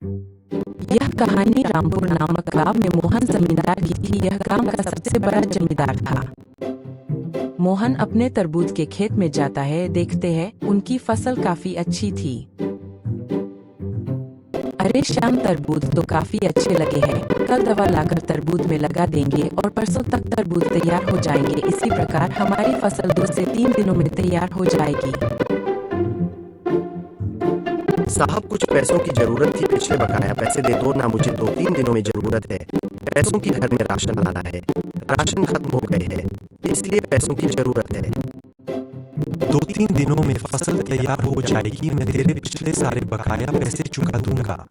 यह कहानी रामपुर नामक गांव में मोहन जमींदार की थी। यह गांव का सबसे बड़ा जमींदार था। मोहन अपने तरबूज के खेत में जाता है, देखते हैं उनकी फसल काफी अच्छी थी। अरे श्याम, तरबूज तो काफी अच्छे लगे हैं, कल दवा लाकर तरबूज में लगा देंगे और परसों तक तरबूज तैयार हो जाएंगे। इसी प्रकार हमारी फसल 2 से 3 दिनों में तैयार हो जाएगी। साहब, कुछ पैसों की जरूरत थी, पिछले बकाया पैसे दे दो ना, मुझे 2-3 दिनों में जरूरत है। पैसों की घर में राशन लाना है, राशन खत्म हो गए हैं, इसलिए पैसों की जरूरत है। 2-3 दिनों में फसल तैयार हो जाएगी, मैं तेरे पिछले सारे बकाया पैसे चुका दूंगा।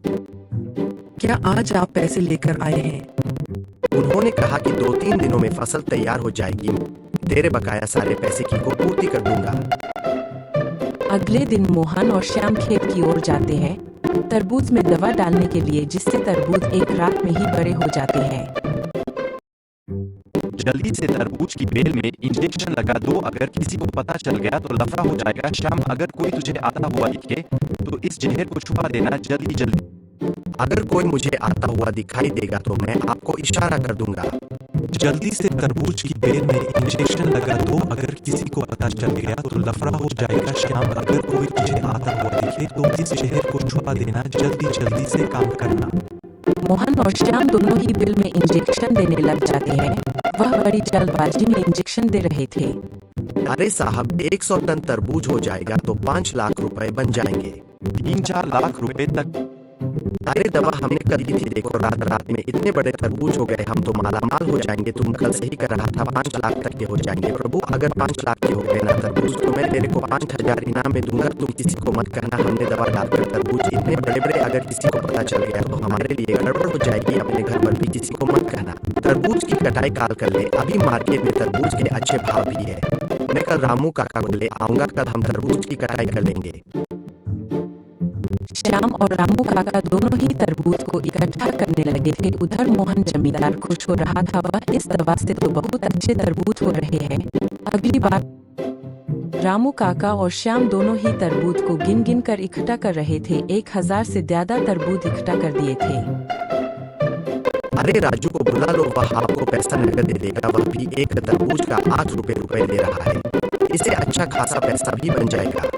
क्या आज आप पैसे लेकर आए हैं? उन्होंने कहा कि 2-3 दिनों में फसल तैयार हो जाएगी, तेरे बकाया सारे पैसे की को पूर्ति कर दूंगा। अगले दिन मोहन और श्याम खेत की ओर जाते हैं तरबूज में दवा डालने के लिए, जिससे तरबूज एक रात में ही बड़े हो जाते हैं। जल्दी से तरबूज की बेल में इंजेक्शन लगा दो, अगर किसी को पता चल गया तो लफड़ा हो जाएगा। श्याम, अगर कोई तुझे आता हुआ दिखे तो इस जहर को छुपा देना, जल्दी जल्दी। अगर कोई मुझे आता हुआ दिखाई देगा तो मैं आपको इशारा कर दूंगा। जल्दी से तरबूज की बेल में इंजेक्शन लगा दो, अगर किसी को पता चल गया तो लफड़ा हो जाएगा। श्याम, अगर कोई तुझे आता हुआ दिखे तो इस जहर को छुपा देना, जल्दी जल्दी से काम करना। मोहन और श्याम दोनों ही बिल में इंजेक्शन देने लग जाते हैं। वह बड़ी जल्दबाजी में इंजेक्शन दे रहे थे। अरे साहब, 100 टन तरबूज हो जाएगा तो 5 लाख रुपए बन जाएंगे। 3-4 लाख रुपए तक। अरे दवा हमने कर दी थी, देखो रात में इतने बड़े तरबूज हो गए, हम तो मालामाल हो जाएंगे। तुम कल से ही कर रहा था 5 लाख तक के हो जाएंगे। प्रभु, अगर 5 लाख के हो गए ना तरबूज तो मैं तेरे को 5,000 इनाम में दूंगा। तुम किसी को मत कहना हमने दवा डालकर तरबूज इतने बड़े बड़े, अगर किसी को पता चल गया तो हमारे लिए गड़बड़ हो जाएगी। अपने घर पर भी किसी को मत कहना। तरबूज की कटाई काल कर ले, अभी मार्केट में तरबूज के अच्छे भाव भी है। मैं कल रामू काका को ले आऊंगा, कल हम तरबूज की कटाई कर लेंगे। श्याम और रामू काका दोनों ही तरबूज को इकट्ठा करने लगे थे। उधर मोहन जमींदार खुश हो रहा था, वह इस दवा से तो बहुत अच्छे तरबूज हो रहे हैं। अगली बार रामू काका और श्याम दोनों ही तरबूज को गिन गिन कर इकट्ठा कर रहे थे। 1000 से ज्यादा तरबूज इकट्ठा कर दिए थे। अरे राजू को बुला लो, वह आपको पैसा नकद दे देगा। वह भी एक तरबूज का 8 रुपए दे रहा है, इससे अच्छा खासा पैसा भी बन जाएगा।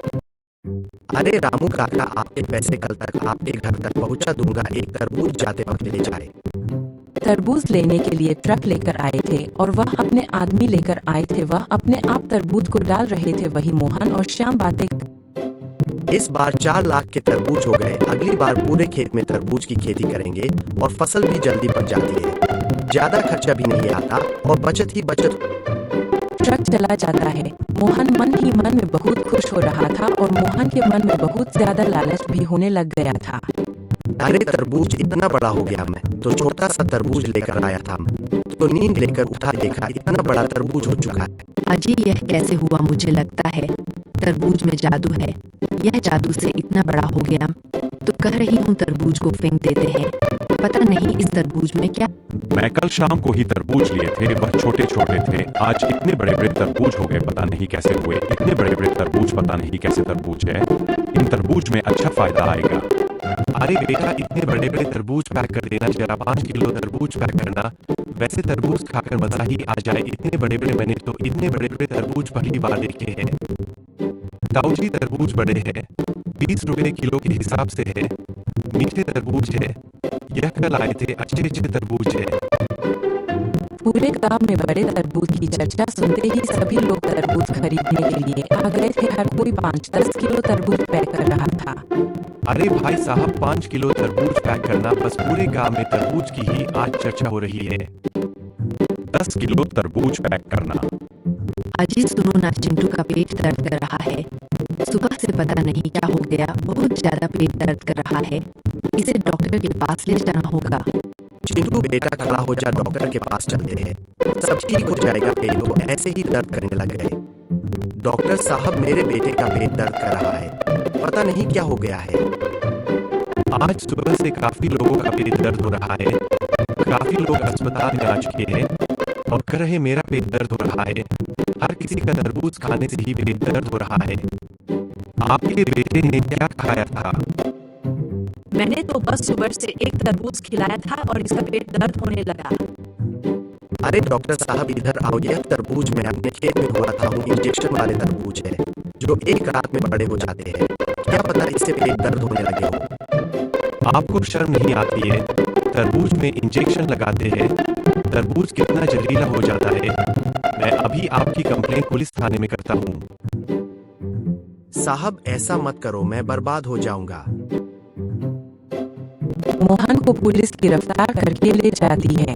अरे रामू काका, आपके पैसे कल तक आपके घर तक पहुंचा दूंगा, एक तरबूज जाते वक्त ले जाए। तरबूज लेने के लिए ट्रक लेकर आए थे और वह अपने आदमी लेकर आए थे। वह अपने आप तरबूज को डाल रहे थे। वही मोहन और श्याम बातें। इस बार 4 लाख के तरबूज हो गए, अगली बार पूरे खेत में तरबूज की खेती करेंगे और फसल भी जल्दी पक जाती है, ज्यादा खर्चा भी नहीं आता और बचत ही बचत। ट्रक चला जाता है। मोहन मन ही मन में बहुत खुश हो रहा था और मोहन के मन में बहुत ज्यादा लालच भी होने लग गया था। अरे तरबूज इतना बड़ा हो गया, मैं तो छोटा सा तरबूज लेकर आया था, तो नींद लेकर उठा, देखा इतना बड़ा तरबूज हो चुका है। अजी, यह कैसे हुआ? मुझे लगता है तरबूज में जादू है। यह जादू से इतना बड़ा हो गया। तो कह रही हूँ तरबूज को फेंक देते हैं, पता नहीं इस तरबूज में क्या। मैं कल शाम को ही तरबूज लिए थे, वह छोटे छोटे थे। आज इतने बड़े बड़े तरबूज हो गए, पता नहीं कैसे हुए। इतने बड़े बड़े तरबूज, पता नहीं कैसे तरबूज है। इन तरबूज में अच्छा फायदा आएगा। अरे बेटा, इतने बड़े बड़े तरबूज पैक कर देना, जरा 5 किलो तरबूज पैक करना। वैसे तरबूज खाकर मजा ही आ जाए। इतने बड़े बड़े, मैंने तो इतने बड़े बड़े तरबूज पहली बार देखे हैं। ताऊजी, तरबूज बड़े हैं, 20 रुपए किलो के हिसाब से है। मीठे तरबूज है, यह कल आए थे, अच्छे अच्छे तरबूज है। पूरे गांव में बड़े तरबूज की चर्चा सुनते ही सभी लोग तरबूज खरीदने के लिए आ गए थे। हर कोई 5-10 किलो तरबूज पैक कर रहा था। अरे भाई साहब, 5 किलो तरबूज पैक करना, बस पूरे गांव में तरबूज की ही आज चर्चा हो रही है। 10 किलो तरबूज पैक करना। अजी सुनो ना, चिंटू का पेट दर्द कर रहा है। सुबह से पता नहीं क्या हो गया, बहुत ज्यादा पेट दर्द कर रहा है। इसे डॉक्टर के पास ले जाना होगा। चिंटू बेटा, खड़ा हो जा, डॉक्टर के पास चलते हैं, सब ठीक हो जाएगा। पेट तो ऐसे ही दर्द करने लग गए। डॉक्टर साहब, मेरे बेटे का पेट दर्द कर रहा है, पता नहीं क्या हो गया है। आज सुबह से काफी लोगों का पेट दर्द हो रहा है। काफी लोग अस्पताल में आ चुके हैं और कह रहे मेरा पेट दर्द हो रहा है। हर किसी का तरबूज खाने से ही पेट दर्द हो रहा है। आपके बेटे ने क्या खाया था? मैंने तो बस सुबह से एक तरबूज खिलाया था और इसका पेट दर्द होने लगा। अरे डॉक्टर साहब इधर आओ, यह तरबूज मैं अपने खेत में हुआ था, इंजेक्शन वाले तरबूज है जो एक रात में बड़े हो जाते हैं। क्या पता इससे पेट दर्द होने लगे हो। आपको शर्म नहीं आती है? तरबूज में इंजेक्शन लगाते हैं। तरबूज कितना जहरीला हो जाता है। मैं अभी आपकी कंप्लेंट पुलिस थाने में करता हूँ। साहब ऐसा मत करो, मैं बर्बाद हो जाऊंगा। मोहन को पुलिस गिरफ्तार करके ले जाती है।